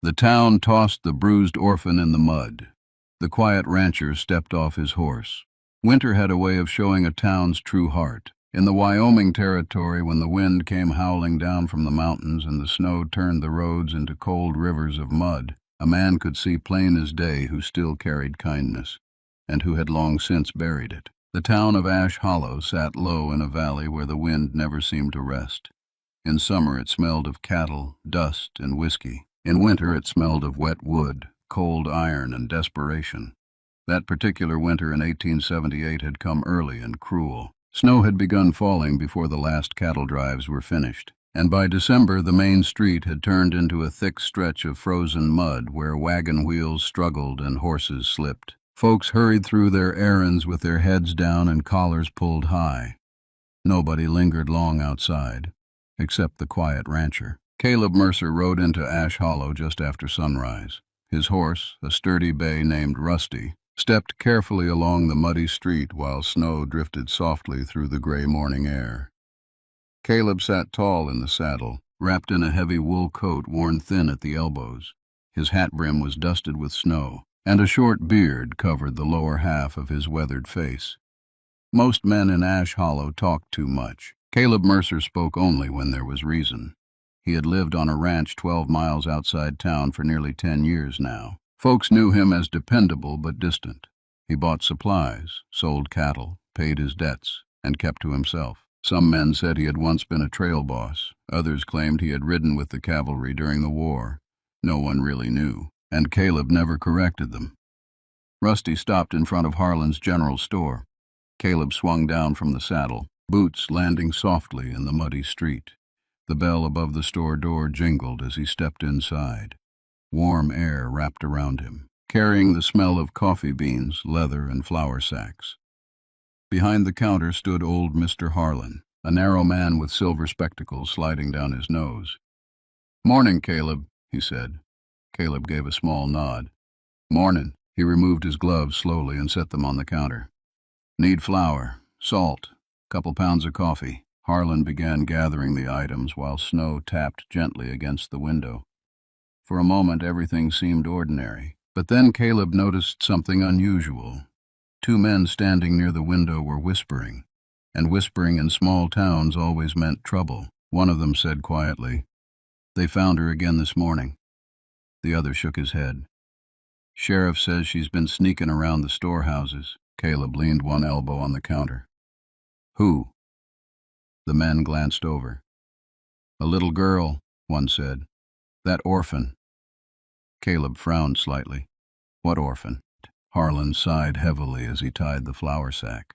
The town tossed the bruised orphan in the mud. The quiet rancher stepped off his horse. Winter had a way of showing a town's true heart. In the Wyoming territory, when the wind came howling down from the mountains and the snow turned the roads into cold rivers of mud, a man could see plain as day who still carried kindness, and who had long since buried it. The town of Ash Hollow sat low in a valley where the wind never seemed to rest. In summer it smelled of cattle, dust, and whiskey. In winter it smelled of wet wood, cold iron, and desperation. That particular winter in 1878 had come early and cruel. Snow had begun falling before the last cattle drives were finished, and by December the main street had turned into a thick stretch of frozen mud where wagon wheels struggled and horses slipped. Folks hurried through their errands with their heads down and collars pulled high. Nobody lingered long outside, except the quiet rancher. Caleb Mercer rode into Ash Hollow just after sunrise. His horse, a sturdy bay named Rusty, stepped carefully along the muddy street while snow drifted softly through the gray morning air. Caleb sat tall in the saddle, wrapped in a heavy wool coat worn thin at the elbows. His hat brim was dusted with snow, and a short beard covered the lower half of his weathered face. Most men in Ash Hollow talked too much. Caleb Mercer spoke only when there was reason. He had lived on a ranch 12 miles outside town for nearly 10 years now. Folks knew him as dependable but distant. He bought supplies, sold cattle, paid his debts, and kept to himself. Some men said he had once been a trail boss. Others claimed he had ridden with the cavalry during the war. No one really knew, and Caleb never corrected them. Rusty stopped in front of Harlan's general store. Caleb swung down from the saddle, boots landing softly in the muddy street. The bell above the store door jingled as he stepped inside. Warm air wrapped around him, carrying the smell of coffee beans, leather, and flour sacks. Behind the counter stood old Mr. Harlan, a narrow man with silver spectacles sliding down his nose. "Morning, Caleb," he said. Caleb gave a small nod. "Morning." He removed his gloves slowly and set them on the counter. "Need flour, salt, couple pounds of coffee." Harlan began gathering the items while snow tapped gently against the window. For a moment everything seemed ordinary, but then Caleb noticed something unusual. Two men standing near the window were whispering, and whispering in small towns always meant trouble. One of them said quietly, "They found her again this morning." The other shook his head. "Sheriff says she's been sneaking around the storehouses." Caleb leaned one elbow on the counter. "Who?" The men glanced over. "A little girl," one said. "That orphan." Caleb frowned slightly. "What orphan?" Harlan sighed heavily as he tied the flour sack.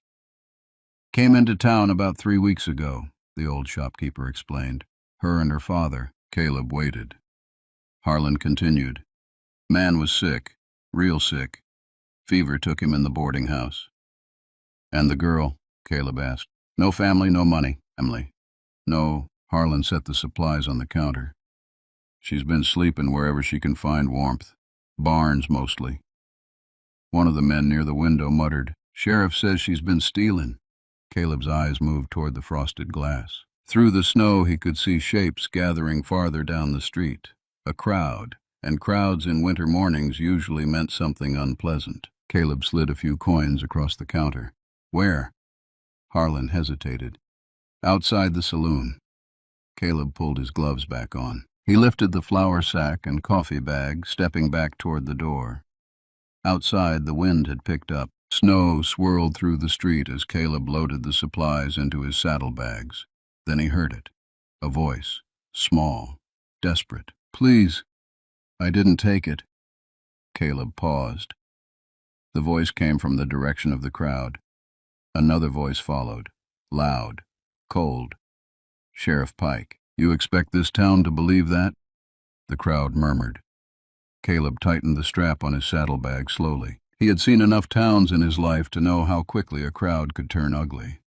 "Came into town about 3 weeks ago," the old shopkeeper explained. "Her and her father." Caleb waited. Harlan continued. "Man was sick, real sick. Fever took him in the boarding house." "And the girl?" Caleb asked. "No family, no money." "Family?" "No." Harlan set the supplies on the counter. "She's been sleeping wherever she can find warmth. Barns, mostly." One of the men near the window muttered, "Sheriff says she's been stealing." Caleb's eyes moved toward the frosted glass. Through the snow he could see shapes gathering farther down the street. A crowd, and crowds in winter mornings usually meant something unpleasant. Caleb slid a few coins across the counter. "Where?" Harlan hesitated. "Outside the saloon." Caleb pulled his gloves back on. He lifted the flour sack and coffee bag, stepping back toward the door. Outside, the wind had picked up. Snow swirled through the street as Caleb loaded the supplies into his saddlebags. Then he heard it. A voice, small, desperate. "Please, I didn't take it." Caleb paused. The voice came from the direction of the crowd. Another voice followed, loud, cold. "Sheriff Pike, you expect this town to believe that?" The crowd murmured. Caleb tightened the strap on his saddlebag slowly. He had seen enough towns in his life to know how quickly a crowd could turn ugly.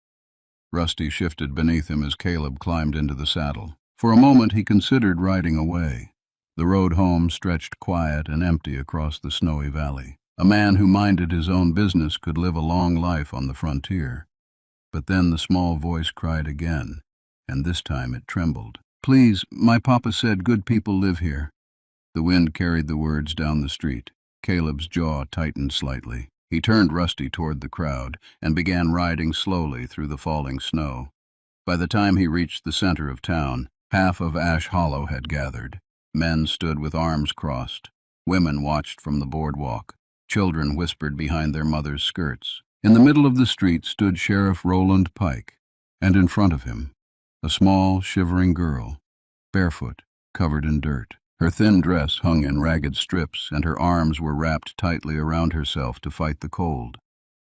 Rusty shifted beneath him as Caleb climbed into the saddle. For a moment he considered riding away. The road home stretched quiet and empty across the snowy valley. A man who minded his own business could live a long life on the frontier. But then the small voice cried again, and this time it trembled. "Please, my papa said good people live here." The wind carried the words down the street. Caleb's jaw tightened slightly. He turned Rusty toward the crowd and began riding slowly through the falling snow. By the time he reached the center of town, half of Ash Hollow had gathered. Men stood with arms crossed. Women watched from the boardwalk. Children whispered behind their mothers' skirts. In the middle of the street stood Sheriff Roland Pike, and in front of him, a small, shivering girl, barefoot, covered in dirt. Her thin dress hung in ragged strips, and her arms were wrapped tightly around herself to fight the cold.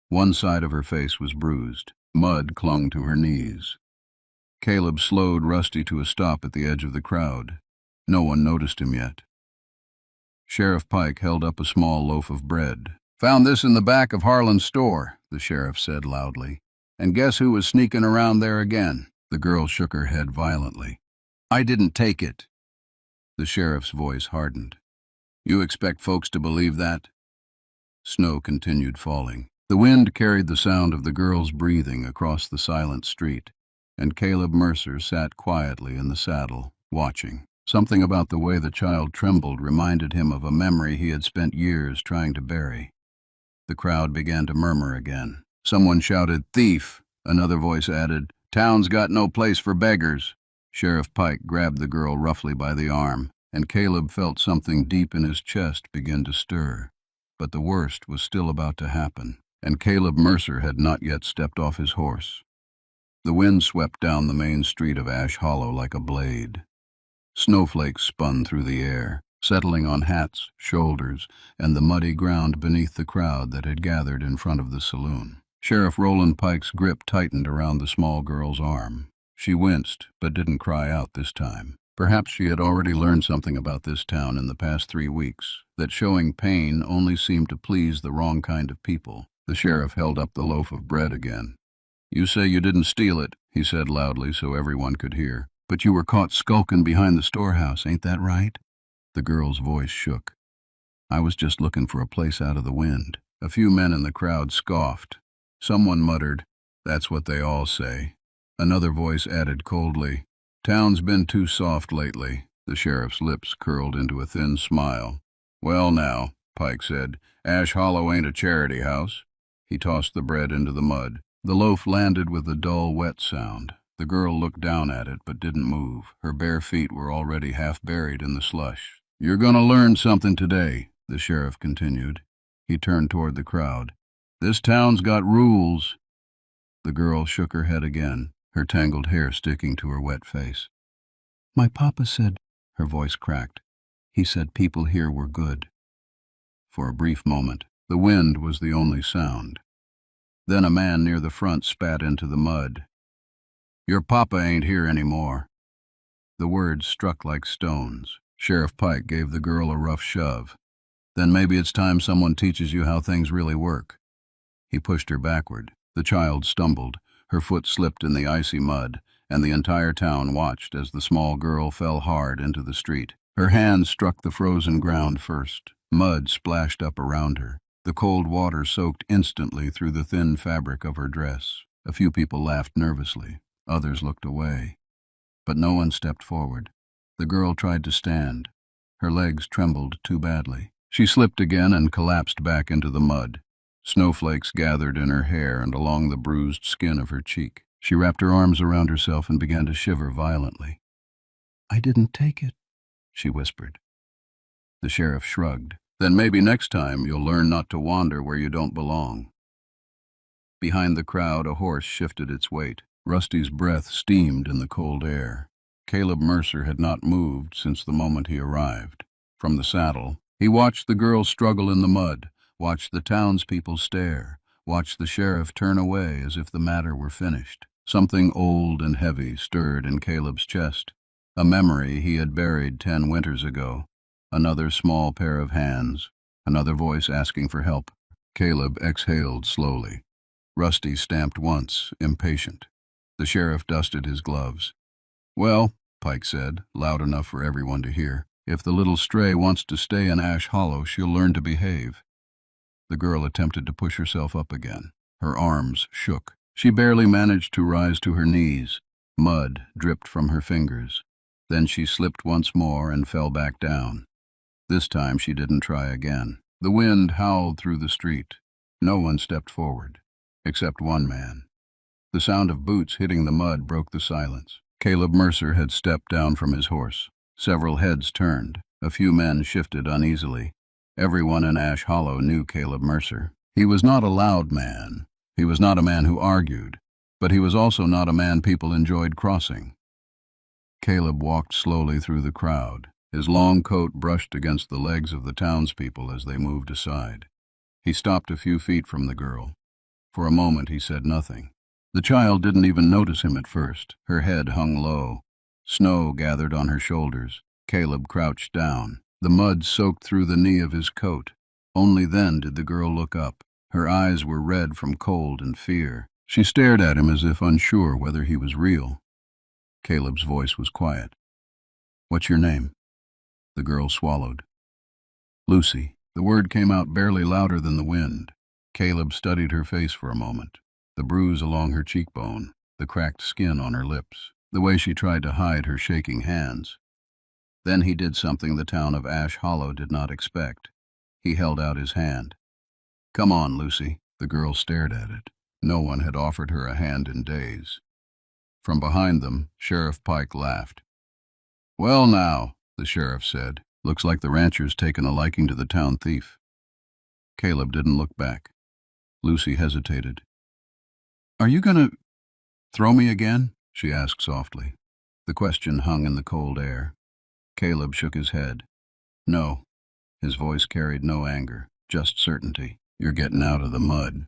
One side of her face was bruised. Mud clung to her knees. Caleb slowed Rusty to a stop at the edge of the crowd. No one noticed him yet. Sheriff Pike held up a small loaf of bread. "Found this in the back of Harlan's store," the sheriff said loudly. "And guess who was sneaking around there again?" The girl shook her head violently. "I didn't take it." The sheriff's voice hardened. "You expect folks to believe that?" Snow continued falling. The wind carried the sound of the girl's breathing across the silent street, and Caleb Mercer sat quietly in the saddle, watching. Something about the way the child trembled reminded him of a memory he had spent years trying to bury. The crowd began to murmur again. Someone shouted, "Thief!" Another voice added, "Town's got no place for beggars." Sheriff Pike grabbed the girl roughly by the arm, and Caleb felt something deep in his chest begin to stir. But the worst was still about to happen, and Caleb Mercer had not yet stepped off his horse. The wind swept down the main street of Ash Hollow like a blade. Snowflakes spun through the air, settling on hats, shoulders, and the muddy ground beneath the crowd that had gathered in front of the saloon. Sheriff Roland Pike's grip tightened around the small girl's arm. She winced, but didn't cry out this time. Perhaps she had already learned something about this town in the past 3 weeks, that showing pain only seemed to please the wrong kind of people. The sheriff held up the loaf of bread again. "You say you didn't steal it," he said loudly so everyone could hear. "But you were caught skulking behind the storehouse, ain't that right?" The girl's voice shook. "I was just looking for a place out of the wind." A few men in the crowd scoffed. Someone muttered, "That's what they all say." Another voice added coldly, "Town's been too soft lately." The sheriff's lips curled into a thin smile. "Well now," Pike said, "Ash Hollow ain't a charity house." He tossed the bread into the mud. The loaf landed with a dull, wet sound. The girl looked down at it but didn't move. Her bare feet were already half buried in the slush. "You're going to learn something today," the sheriff continued. He turned toward the crowd. "This town's got rules." The girl shook her head again, her tangled hair sticking to her wet face. "My papa said," her voice cracked, "he said people here were good." For a brief moment, the wind was the only sound. Then a man near the front spat into the mud. "Your papa ain't here anymore." The words struck like stones. Sheriff Pike gave the girl a rough shove. "Then maybe it's time someone teaches you how things really work." He pushed her backward. The child stumbled. Her foot slipped in the icy mud, and the entire town watched as the small girl fell hard into the street. Her hands struck the frozen ground first. Mud splashed up around her. The cold water soaked instantly through the thin fabric of her dress. A few people laughed nervously. Others looked away. But no one stepped forward. The girl tried to stand. Her legs trembled too badly. She slipped again and collapsed back into the mud. Snowflakes gathered in her hair and along the bruised skin of her cheek. She wrapped her arms around herself and began to shiver violently. "I didn't take it," she whispered. The sheriff shrugged. "Then maybe next time you'll learn not to wander where you don't belong." Behind the crowd, a horse shifted its weight. Rusty's breath steamed in the cold air. Caleb Mercer had not moved since the moment he arrived. From the saddle, he watched the girl struggle in the mud, watched the townspeople stare, watched the sheriff turn away as if the matter were finished. Something old and heavy stirred in Caleb's chest, a memory he had buried 10 winters ago. Another small pair of hands, another voice asking for help. Caleb exhaled slowly. Rusty stamped once, impatient. The sheriff dusted his gloves. "Well," Pike said, loud enough for everyone to hear, "if the little stray wants to stay in Ash Hollow, she'll learn to behave." The girl attempted to push herself up again. Her arms shook. She barely managed to rise to her knees. Mud dripped from her fingers. Then she slipped once more and fell back down. This time she didn't try again. The wind howled through the street. No one stepped forward, except one man. The sound of boots hitting the mud broke the silence. Caleb Mercer had stepped down from his horse. Several heads turned. A few men shifted uneasily. Everyone in Ash Hollow knew Caleb Mercer. He was not a loud man. He was not a man who argued, but he was also not a man people enjoyed crossing. Caleb walked slowly through the crowd. His long coat brushed against the legs of the townspeople as they moved aside. He stopped a few feet from the girl. For a moment he said nothing. The child didn't even notice him at first. Her head hung low. Snow gathered on her shoulders. Caleb crouched down. The mud soaked through the knee of his coat. Only then did the girl look up. Her eyes were red from cold and fear. She stared at him as if unsure whether he was real. Caleb's voice was quiet. "What's your name?" The girl swallowed. "Lucy." The word came out barely louder than the wind. Caleb studied her face for a moment. The bruise along her cheekbone, the cracked skin on her lips, the way she tried to hide her shaking hands. Then he did something the town of Ash Hollow did not expect. He held out his hand. "Come on, Lucy." The girl stared at it. No one had offered her a hand in days. From behind them, Sheriff Pike laughed. "Well now," the sheriff said, "looks like the rancher's taken a liking to the town thief." Caleb didn't look back. Lucy hesitated. "Are you going to throw me again?" she asked softly. The question hung in the cold air. Caleb shook his head. "No." His voice carried no anger, just certainty. "You're getting out of the mud."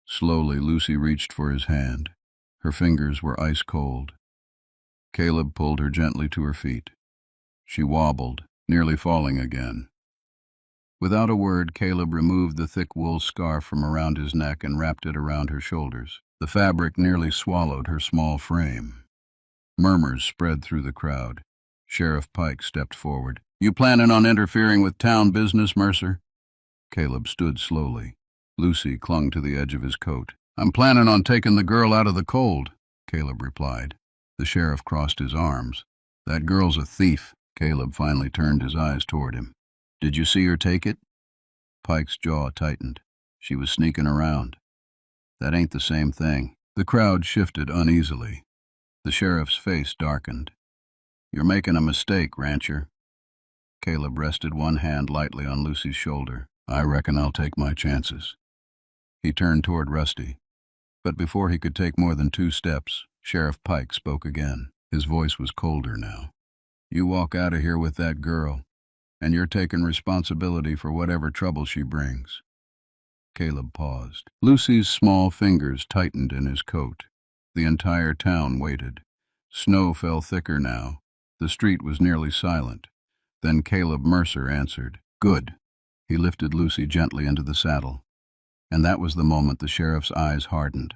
Slowly, Lucy reached for his hand. Her fingers were ice cold. Caleb pulled her gently to her feet. She wobbled, nearly falling again. Without a word, Caleb removed the thick wool scarf from around his neck and wrapped it around her shoulders. The fabric nearly swallowed her small frame. Murmurs spread through the crowd. Sheriff Pike stepped forward. "You planning on interfering with town business, Mercer?" Caleb stood slowly. Lucy clung to the edge of his coat. "I'm planning on taking the girl out of the cold," Caleb replied. The sheriff crossed his arms. "That girl's a thief." Caleb finally turned his eyes toward him. "Did you see her take it?" Pike's jaw tightened. "She was sneaking around." "That ain't the same thing." The crowd shifted uneasily. The sheriff's face darkened. "You're making a mistake, rancher." Caleb rested one hand lightly on Lucy's shoulder. "I reckon I'll take my chances." He turned toward Rusty. But before he could take more than 2 steps, Sheriff Pike spoke again. His voice was colder now. "You walk out of here with that girl, and you're taking responsibility for whatever trouble she brings." Caleb paused. Lucy's small fingers tightened in his coat. The entire town waited. Snow fell thicker now. The street was nearly silent. Then Caleb Mercer answered. "Good." He lifted Lucy gently into the saddle. And that was the moment the sheriff's eyes hardened.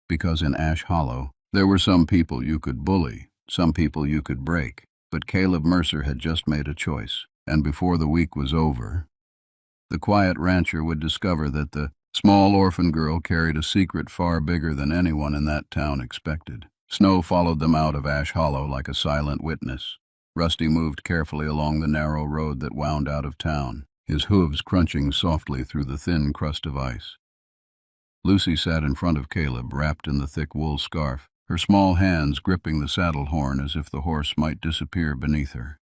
Because in Ash Hollow, there were some people you could bully, some people you could break. But Caleb Mercer had just made a choice. And before the week was over, the quiet rancher would discover that the small orphan girl carried a secret far bigger than anyone in that town expected. Snow followed them out of Ash Hollow like a silent witness. Rusty moved carefully along the narrow road that wound out of town, his hooves crunching softly through the thin crust of ice. Lucy sat in front of Caleb, wrapped in the thick wool scarf, her small hands gripping the saddle horn as if the horse might disappear beneath her.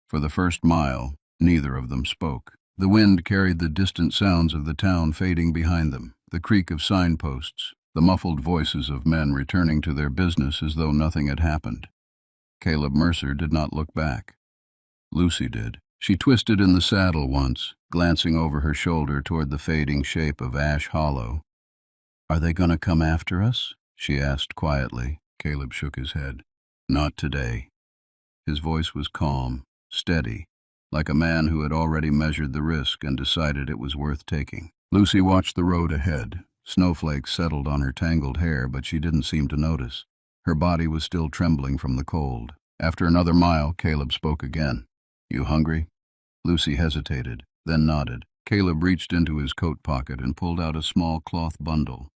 For the first mile, neither of them spoke. The wind carried the distant sounds of the town fading behind them, the creak of signposts, the muffled voices of men returning to their business as though nothing had happened. Caleb Mercer did not look back. Lucy did. She twisted in the saddle once, glancing over her shoulder toward the fading shape of Ash Hollow. "Are they going to come after us?" she asked quietly. Caleb shook his head. "Not today." His voice was calm, steady, like a man who had already measured the risk and decided it was worth taking. Lucy watched the road ahead. Snowflakes settled on her tangled hair, but she didn't seem to notice. Her body was still trembling from the cold. After another mile, Caleb spoke again. "You hungry?" Lucy hesitated, then nodded. Caleb reached into his coat pocket and pulled out a small cloth bundle.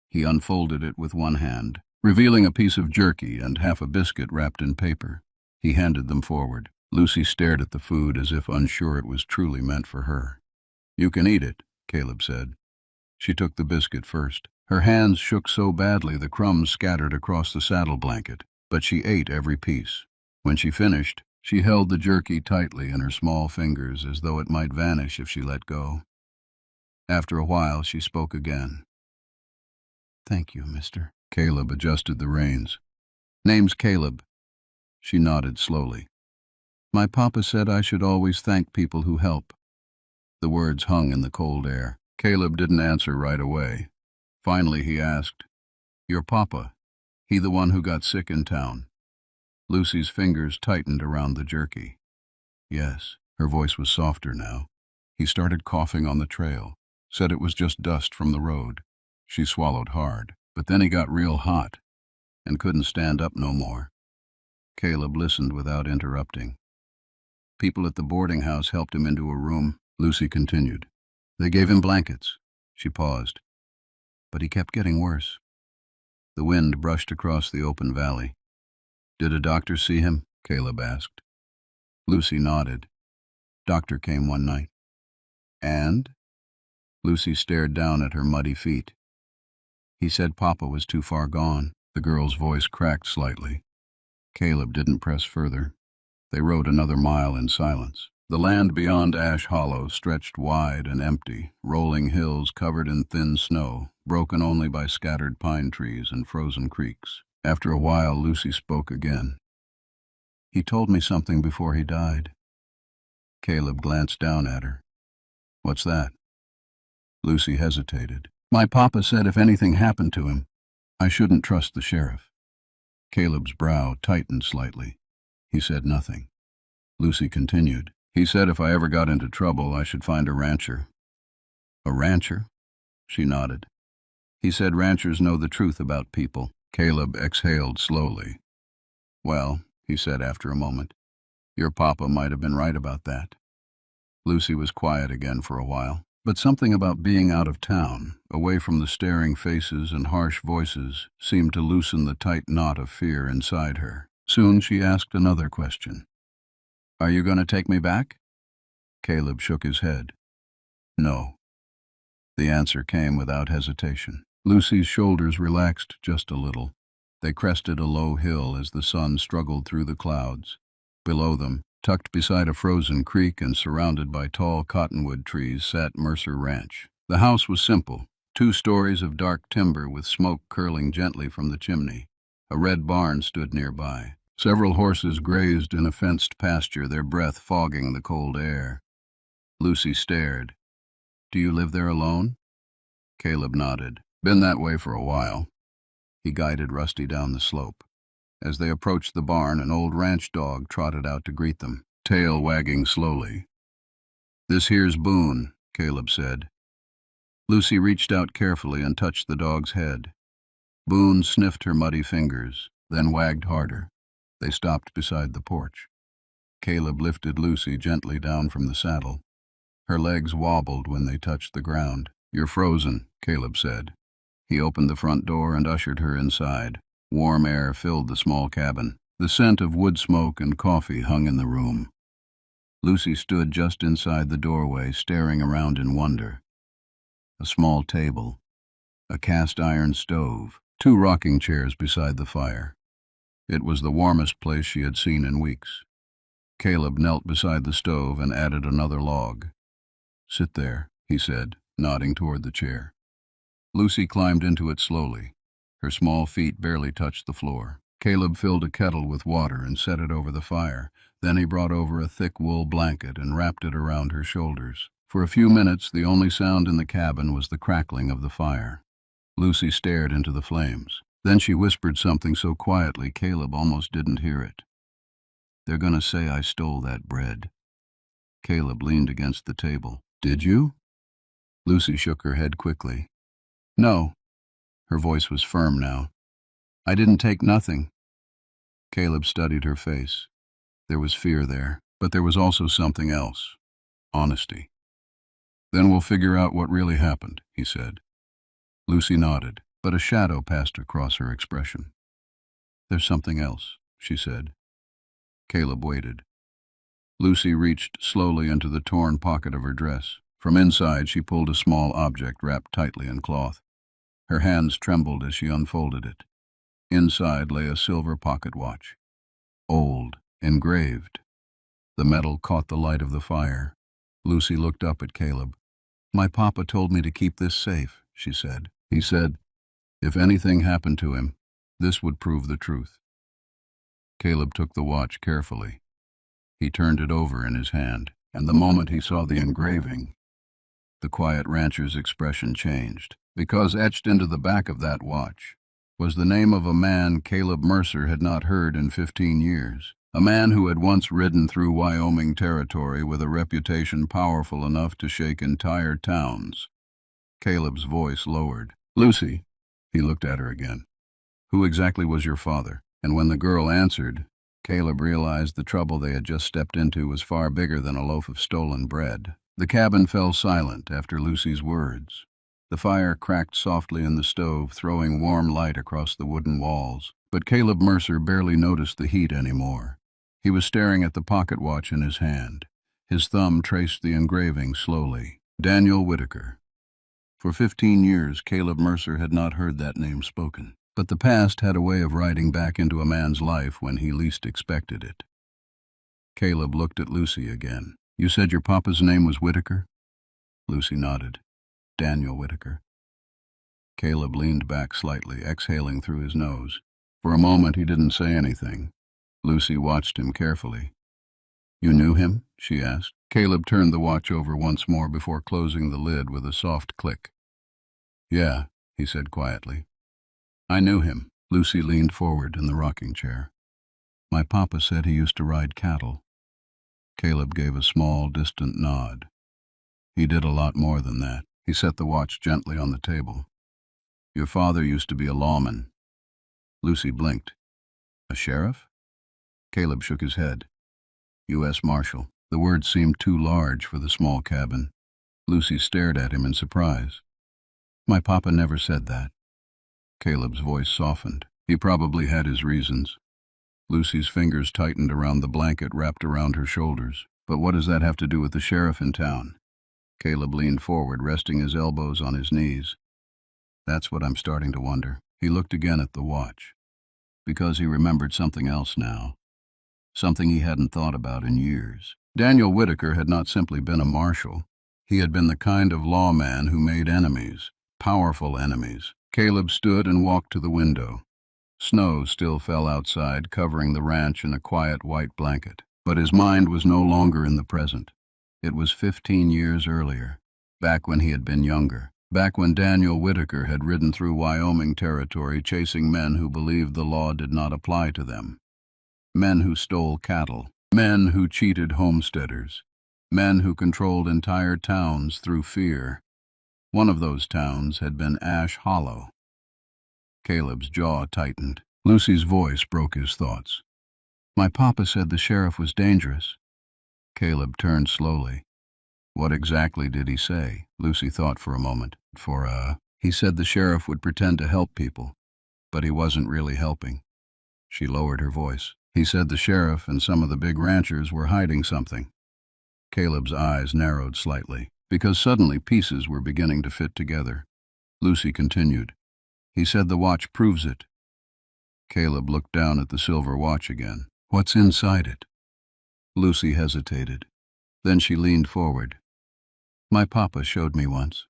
He unfolded it with one hand, revealing a piece of jerky and half a biscuit wrapped in paper. He handed them forward. Lucy stared at the food as if unsure it was truly meant for her. "You can eat it," Caleb said. She took the biscuit first. Her hands shook so badly the crumbs scattered across the saddle blanket, but she ate every piece. When she finished, she held the jerky tightly in her small fingers as though it might vanish if she let go. After a while, she spoke again. "Thank you, mister." Caleb adjusted the reins. "Name's Caleb." She nodded slowly. "My papa said I should always thank people who help." The words hung in the cold air. Caleb didn't answer right away. Finally he asked, "Your papa, he the one who got sick in town?" Lucy's fingers tightened around the jerky. "Yes." Her voice was softer now. "He started coughing on the trail. Said it was just dust from the road." She swallowed hard. "But then he got real hot and couldn't stand up no more." Caleb listened without interrupting. "People at the boarding house helped him into a room," Lucy continued. "They gave him blankets." She paused. "But he kept getting worse." The wind brushed across the open valley. "Did a doctor see him?" Caleb asked. Lucy nodded. "Doctor came one night." "And?" Lucy stared down at her muddy feet. "He said Papa was too far gone." The girl's voice cracked slightly. Caleb didn't press further. They rode another mile in silence. The land beyond Ash Hollow stretched wide and empty, rolling hills covered in thin snow, broken only by scattered pine trees and frozen creeks. After a while, Lucy spoke again. "He told me something before he died." Caleb glanced down at her. "What's that?" Lucy hesitated. "My papa said if anything happened to him, I shouldn't trust the sheriff." Caleb's brow tightened slightly. He said nothing. Lucy continued. "He said if I ever got into trouble, I should find a rancher." "A rancher?" She nodded. "He said ranchers know the truth about people." Caleb exhaled slowly. "Well," he said after a moment, "your papa might have been right about that." Lucy was quiet again for a while, but something about being out of town, away from the staring faces and harsh voices, seemed to loosen the tight knot of fear inside her. Soon she asked another question. "Are you going to take me back?" Caleb shook his head. "No." The answer came without hesitation. Lucy's shoulders relaxed just a little. They crested a low hill as the sun struggled through the clouds. Below them, tucked beside a frozen creek and surrounded by tall cottonwood trees, sat Mercer Ranch. The house was simple, 2 stories of dark timber with smoke curling gently from the chimney. A red barn stood nearby. Several horses grazed in a fenced pasture, their breath fogging the cold air. Lucy stared. "Do you live there alone?" Caleb nodded. "Been that way for a while." He guided Rusty down the slope. As they approached the barn, an old ranch dog trotted out to greet them, tail wagging slowly. "This here's Boone," Caleb said. Lucy reached out carefully and touched the dog's head. Boone sniffed her muddy fingers, then wagged harder. They stopped beside the porch. Caleb lifted Lucy gently down from the saddle. Her legs wobbled when they touched the ground. "You're frozen," Caleb said. He opened the front door and ushered her inside. Warm air filled the small cabin. The scent of wood smoke and coffee hung in the room. Lucy stood just inside the doorway, staring around in wonder. A small table, a cast-iron stove, 2 rocking chairs beside the fire. It was the warmest place she had seen in weeks. Caleb knelt beside the stove and added another log. "Sit there," he said, nodding toward the chair. Lucy climbed into it slowly. Her small feet barely touched the floor. Caleb filled a kettle with water and set it over the fire. Then he brought over a thick wool blanket and wrapped it around her shoulders. For a few minutes, the only sound in the cabin was the crackling of the fire. Lucy stared into the flames. Then she whispered something so quietly Caleb almost didn't hear it. "They're going to say I stole that bread." Caleb leaned against the table. "Did you?" Lucy shook her head quickly. "No." Her voice was firm now. "I didn't take nothing." Caleb studied her face. There was fear there, but there was also something else. Honesty. "Then we'll figure out what really happened," he said. Lucy nodded, but a shadow passed across her expression. "There's something else," she said. Caleb waited. Lucy reached slowly into the torn pocket of her dress. From inside, she pulled a small object wrapped tightly in cloth. Her hands trembled as she unfolded it. Inside lay a silver pocket watch. Old, engraved. The metal caught the light of the fire. Lucy looked up at Caleb. "My papa told me to keep this safe," she said. He said, if anything happened to him, this would prove the truth. Caleb took the watch carefully. He turned it over in his hand, and the moment he saw the engraving, the quiet rancher's expression changed, because etched into the back of that watch was the name of a man Caleb Mercer had not heard in 15 years, a man who had once ridden through Wyoming territory with a reputation powerful enough to shake entire towns. Caleb's voice lowered. "Lucy," he looked at her again, "who exactly was your father?" And when the girl answered, Caleb realized the trouble they had just stepped into was far bigger than a loaf of stolen bread. The cabin fell silent after Lucy's words. The fire cracked softly in the stove, throwing warm light across the wooden walls. But Caleb Mercer barely noticed the heat anymore. He was staring at the pocket watch in his hand. His thumb traced the engraving slowly. Daniel Whitaker. For 15 years, Caleb Mercer had not heard that name spoken. But the past had a way of riding back into a man's life when he least expected it. Caleb looked at Lucy again. "You said your papa's name was Whitaker?" Lucy nodded. "Daniel Whitaker." Caleb leaned back slightly, exhaling through his nose. For a moment he didn't say anything. Lucy watched him carefully. "You knew him?" she asked. Caleb turned the watch over once more before closing the lid with a soft click. "Yeah," he said quietly. "I knew him." Lucy leaned forward in the rocking chair. "My papa said he used to ride cattle." Caleb gave a small, distant nod. "He did a lot more than that." He set the watch gently on the table. "Your father used to be a lawman." Lucy blinked. "A sheriff?" Caleb shook his head. "U.S. Marshal." The word seemed too large for the small cabin. Lucy stared at him in surprise. "My papa never said that." Caleb's voice softened. "He probably had his reasons." Lucy's fingers tightened around the blanket wrapped around her shoulders. "But what does that have to do with the sheriff in town?" Caleb leaned forward, resting his elbows on his knees. "That's what I'm starting to wonder." He looked again at the watch, because he remembered something else now, something he hadn't thought about in years. Daniel Whitaker had not simply been a marshal. He had been the kind of lawman who made enemies, powerful enemies. Caleb stood and walked to the window. Snow still fell outside, covering the ranch in a quiet white blanket. But his mind was no longer in the present. It was 15 years earlier, back when he had been younger, back when Daniel Whitaker had ridden through Wyoming territory chasing men who believed the law did not apply to them. Men who stole cattle, men who cheated homesteaders, men who controlled entire towns through fear. One of those towns had been Ash Hollow. Caleb's jaw tightened. Lucy's voice broke his thoughts. "My papa said the sheriff was dangerous." Caleb turned slowly. "What exactly did he say?" Lucy thought for a moment. He said the sheriff would pretend to help people, but he wasn't really helping." She lowered her voice. "He said the sheriff and some of the big ranchers were hiding something." Caleb's eyes narrowed slightly, because suddenly pieces were beginning to fit together. Lucy continued. "He said the watch proves it." Caleb looked down at the silver watch again. "What's inside it?" Lucy hesitated. Then she leaned forward. "My papa showed me once."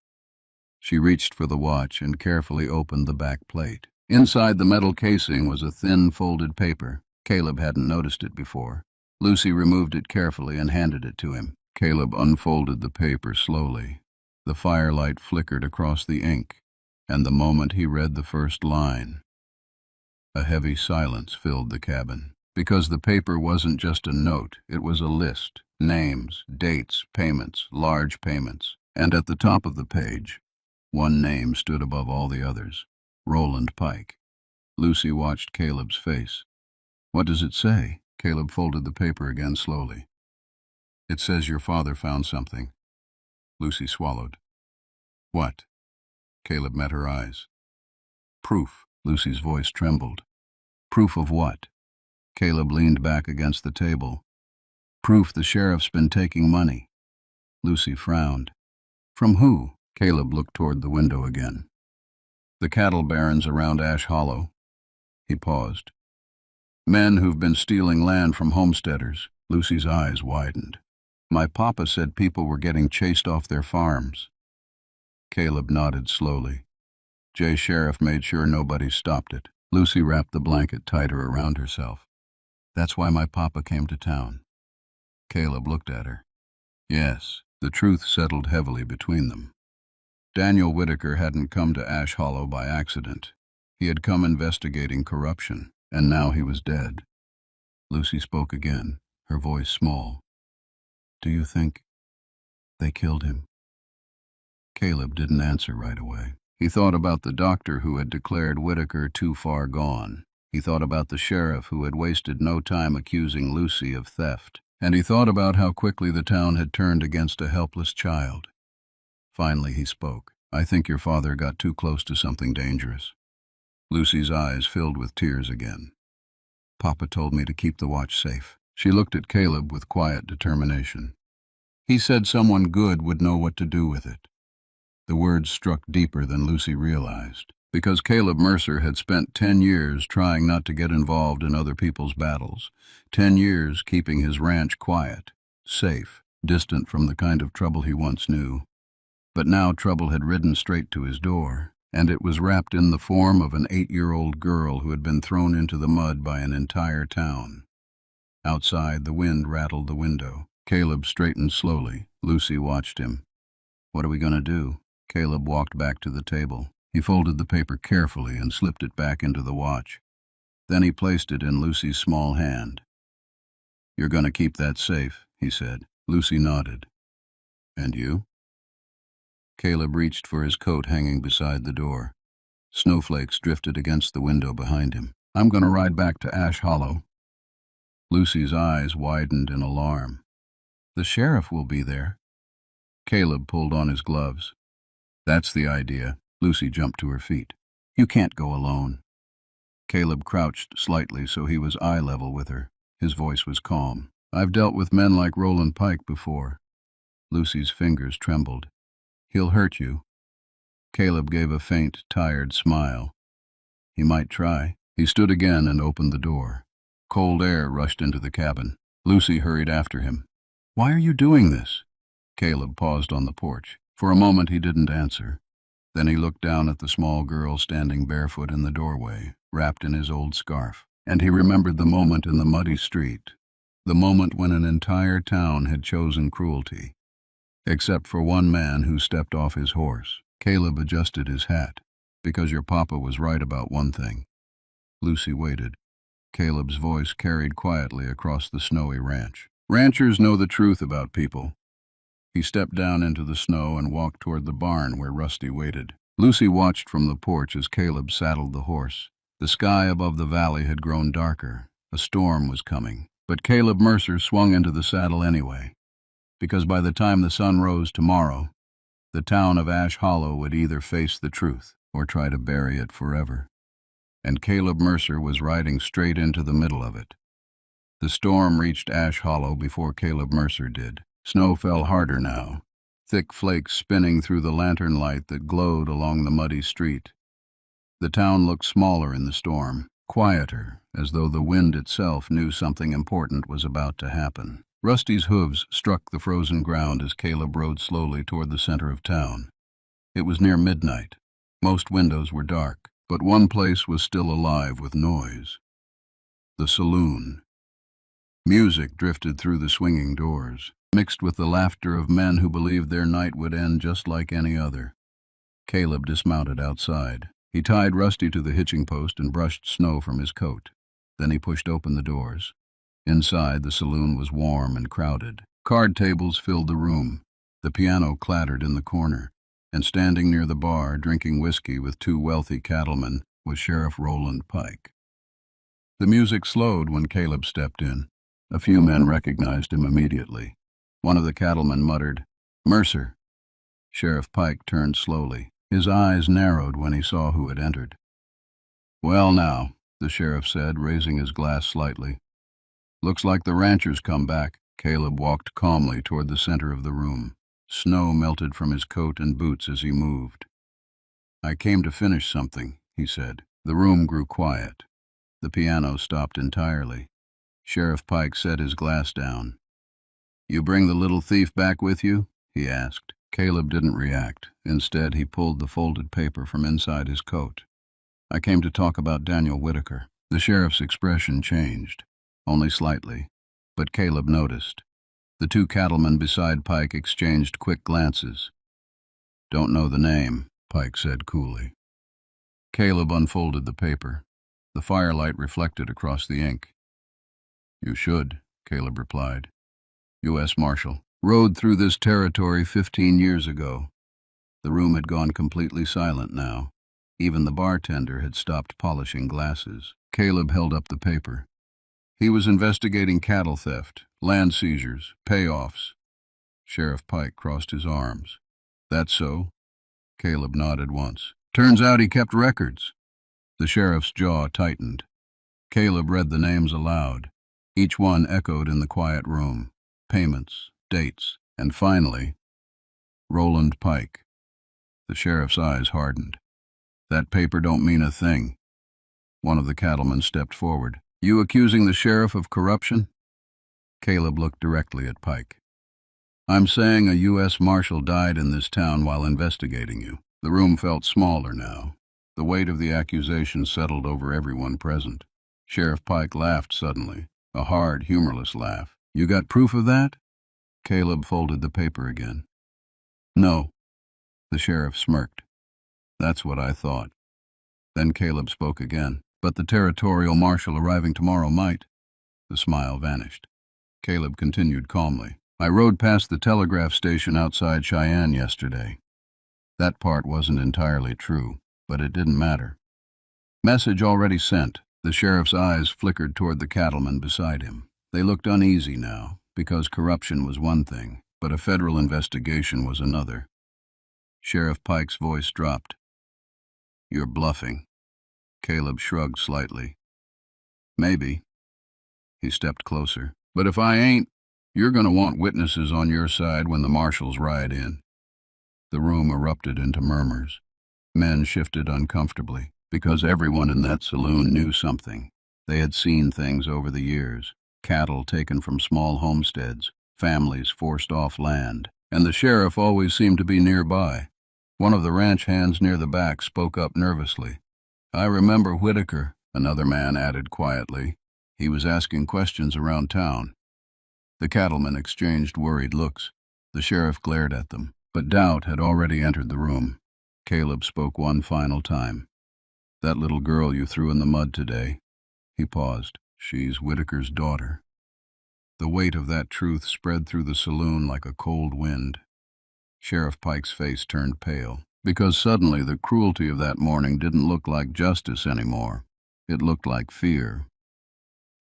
She reached for the watch and carefully opened the back plate. Inside the metal casing was a thin folded paper. Caleb hadn't noticed it before. Lucy removed it carefully and handed it to him. Caleb unfolded the paper slowly. The firelight flickered across the ink, and the moment he read the first line, a heavy silence filled the cabin. Because the paper wasn't just a note, it was a list. Names, dates, payments, large payments. And at the top of the page, one name stood above all the others. Roland Pike. Lucy watched Caleb's face. "What does it say?" Caleb folded the paper again slowly. "It says your father found something." Lucy swallowed. "What?" Caleb met her eyes. "Proof." Lucy's voice trembled. "Proof of what?" Caleb leaned back against the table. Proof the sheriff's been taking money. Lucy frowned. From who? Caleb looked toward the window again. The cattle barons around Ash Hollow. He paused. Men who've been stealing land from homesteaders. Lucy's eyes widened. My papa said people were getting chased off their farms. Caleb nodded slowly. Jay Sheriff made sure nobody stopped it. Lucy wrapped the blanket tighter around herself. That's why my papa came to town. Caleb looked at her. Yes, the truth settled heavily between them. Daniel Whitaker hadn't come to Ash Hollow by accident. He had come investigating corruption, and now he was dead. Lucy spoke again, her voice small. Do you think they killed him? Caleb didn't answer right away. He thought about the doctor who had declared Whitaker too far gone. He thought about the sheriff who had wasted no time accusing Lucy of theft. And he thought about how quickly the town had turned against a helpless child. Finally he spoke. I think your father got too close to something dangerous. Lucy's eyes filled with tears again. Papa told me to keep the watch safe. She looked at Caleb with quiet determination. He said someone good would know what to do with it. The words struck deeper than Lucy realized, because Caleb Mercer had spent 10 years trying not to get involved in other people's battles, 10 years keeping his ranch quiet, safe, distant from the kind of trouble he once knew. But now trouble had ridden straight to his door, and it was wrapped in the form of an 8-year-old girl who had been thrown into the mud by an entire town. Outside, the wind rattled the window. Caleb straightened slowly. Lucy watched him. What are we going to do? Caleb walked back to the table. He folded the paper carefully and slipped it back into the watch. Then he placed it in Lucy's small hand. You're going to keep that safe, he said. Lucy nodded. And you? Caleb reached for his coat hanging beside the door. Snowflakes drifted against the window behind him. I'm going to ride back to Ash Hollow. Lucy's eyes widened in alarm. The sheriff will be there. Caleb pulled on his gloves. That's the idea. Lucy jumped to her feet. You can't go alone. Caleb crouched slightly so he was eye level with her. His voice was calm. I've dealt with men like Roland Pike before. Lucy's fingers trembled. He'll hurt you. Caleb gave a faint, tired smile. He might try. He stood again and opened the door. Cold air rushed into the cabin. Lucy hurried after him. Why are you doing this? Caleb paused on the porch. For a moment he didn't answer. Then he looked down at the small girl standing barefoot in the doorway, wrapped in his old scarf. And he remembered the moment in the muddy street, the moment when an entire town had chosen cruelty. Except for one man who stepped off his horse. Caleb adjusted his hat. Because your papa was right about one thing. Lucy waited. Caleb's voice carried quietly across the snowy ranch. Ranchers know the truth about people. He stepped down into the snow and walked toward the barn where Rusty waited. Lucy watched from the porch as Caleb saddled the horse. The sky above the valley had grown darker. A storm was coming. But Caleb Mercer swung into the saddle anyway. Because by the time the sun rose tomorrow, the town of Ash Hollow would either face the truth or try to bury it forever. And Caleb Mercer was riding straight into the middle of it. The storm reached Ash Hollow before Caleb Mercer did. Snow fell harder now, thick flakes spinning through the lantern light that glowed along the muddy street. The town looked smaller in the storm, quieter, as though the wind itself knew something important was about to happen. Rusty's hooves struck the frozen ground as Caleb rode slowly toward the center of town. It was near midnight. Most windows were dark, but one place was still alive with noise. The saloon. Music drifted through the swinging doors, mixed with the laughter of men who believed their night would end just like any other. Caleb dismounted outside. He tied Rusty to the hitching post and brushed snow from his coat. Then he pushed open the doors. Inside, the saloon was warm and crowded. Card tables filled the room. The piano clattered in the corner. And standing near the bar, drinking whiskey with two wealthy cattlemen, was Sheriff Roland Pike. The music slowed when Caleb stepped in. A few men recognized him immediately. One of the cattlemen muttered, "Mercer." Sheriff Pike turned slowly. His eyes narrowed when he saw who had entered. "Well now," the sheriff said, raising his glass slightly. "Looks like the ranchers come back." Caleb walked calmly toward the center of the room. Snow melted from his coat and boots as he moved. "I came to finish something," he said. The room grew quiet. The piano stopped entirely. Sheriff Pike set his glass down. "You bring the little thief back with you?" he asked. Caleb didn't react. Instead, he pulled the folded paper from inside his coat. "I came to talk about Daniel Whitaker." The sheriff's expression changed, only slightly, but Caleb noticed. The two cattlemen beside Pike exchanged quick glances. "Don't know the name," Pike said coolly. Caleb unfolded the paper. The firelight reflected across the ink. "You should," Caleb replied. U.S. Marshal. Rode through this territory 15 years ago. The room had gone completely silent now. Even the bartender had stopped polishing glasses. Caleb held up the paper. He was investigating cattle theft, land seizures, payoffs. Sheriff Pike crossed his arms. "That's so?" Caleb nodded once. "Turns out he kept records." The sheriff's jaw tightened. Caleb read the names aloud. Each one echoed in the quiet room. Payments, dates, and finally, Roland Pike. The sheriff's eyes hardened. "That paper don't mean a thing." One of the cattlemen stepped forward. "You accusing the sheriff of corruption?" Caleb looked directly at Pike. "I'm saying a U.S. Marshal died in this town while investigating you." The room felt smaller now. The weight of the accusation settled over everyone present. Sheriff Pike laughed suddenly, a hard, humorless laugh. "You got proof of that?" Caleb folded the paper again. "No." The sheriff smirked. "That's what I thought." Then Caleb spoke again. "But the territorial marshal arriving tomorrow might." The smile vanished. Caleb continued calmly. "I rode past the telegraph station outside Cheyenne yesterday. That part wasn't entirely true, but it didn't matter. Message already sent." The sheriff's eyes flickered toward the cattleman beside him. They looked uneasy now, because corruption was one thing, but a federal investigation was another. Sheriff Pike's voice dropped. "You're bluffing." Caleb shrugged slightly. "Maybe." He stepped closer. "But if I ain't, you're going to want witnesses on your side when the marshals ride in." The room erupted into murmurs. Men shifted uncomfortably, because everyone in that saloon knew something. They had seen things over the years. Cattle taken from small homesteads, families forced off land, and the sheriff always seemed to be nearby. One of the ranch hands near the back spoke up nervously. "I remember Whitaker," another man added quietly. "He was asking questions around town." The cattlemen exchanged worried looks. The sheriff glared at them, but doubt had already entered the room. Caleb spoke one final time. "That little girl you threw in the mud today." He paused. "She's Whitaker's daughter." The weight of that truth spread through the saloon like a cold wind. Sheriff Pike's face turned pale, because suddenly the cruelty of that morning didn't look like justice anymore. It looked like fear.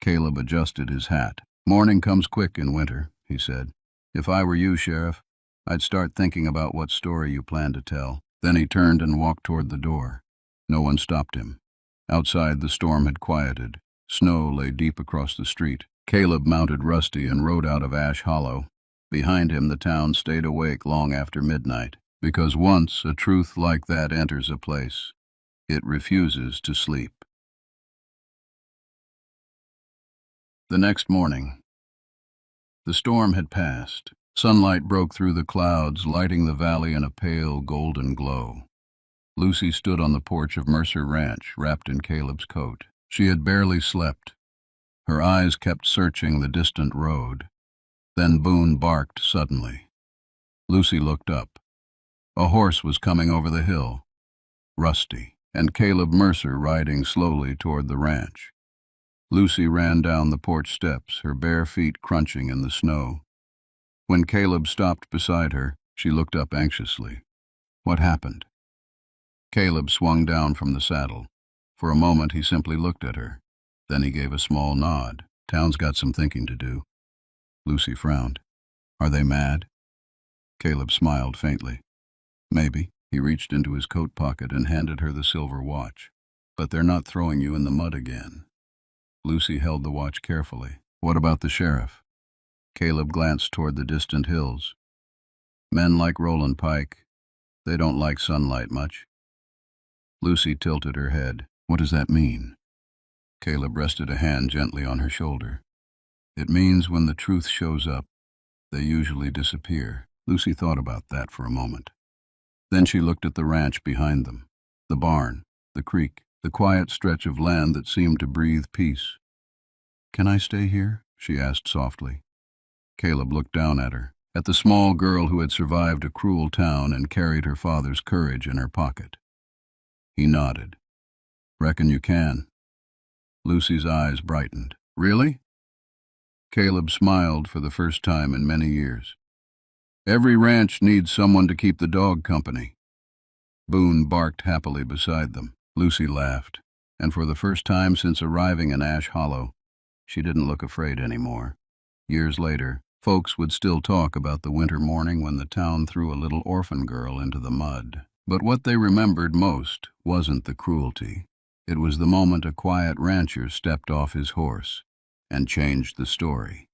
Caleb adjusted his hat. "Morning comes quick in winter," he said. "If I were you, Sheriff, I'd start thinking about what story you plan to tell." Then he turned and walked toward the door. No one stopped him. Outside, the storm had quieted. Snow lay deep across the street. Caleb mounted Rusty and rode out of Ash Hollow. Behind him, the town stayed awake long after midnight, because once a truth like that enters a place, it refuses to sleep. The next morning, the storm had passed. Sunlight broke through the clouds, lighting the valley in a pale, golden glow. Lucy stood on the porch of Mercer Ranch, wrapped in Caleb's coat. She had barely slept. Her eyes kept searching the distant road. Then Boone barked suddenly. Lucy looked up. A horse was coming over the hill. Rusty, and Caleb Mercer riding slowly toward the ranch. Lucy ran down the porch steps, her bare feet crunching in the snow. When Caleb stopped beside her, she looked up anxiously. "What happened?" Caleb swung down from the saddle. For a moment he simply looked at her. Then he gave a small nod. "Town's got some thinking to do." Lucy frowned. "Are they mad?" Caleb smiled faintly. "Maybe." He reached into his coat pocket and handed her the silver watch. "But they're not throwing you in the mud again." Lucy held the watch carefully. "What about the sheriff?" Caleb glanced toward the distant hills. Men like Roland Pike, they don't like sunlight much. Lucy tilted her head. What does that mean? Caleb rested a hand gently on her shoulder. It means when the truth shows up, they usually disappear. Lucy thought about that for a moment. Then she looked at the ranch behind them, the barn, the creek, the quiet stretch of land that seemed to breathe peace. Can I stay here? She asked softly. Caleb looked down at her, at the small girl who had survived a cruel town and carried her father's courage in her pocket. He nodded. Reckon you can. Lucy's eyes brightened. Really? Caleb smiled for the first time in many years. Every ranch needs someone to keep the dog company. Boone barked happily beside them. Lucy laughed, and for the first time since arriving in Ash Hollow, she didn't look afraid anymore. Years later, folks would still talk about the winter morning when the town threw a little orphan girl into the mud. But what they remembered most wasn't the cruelty. It was the moment a quiet rancher stepped off his horse and changed the story.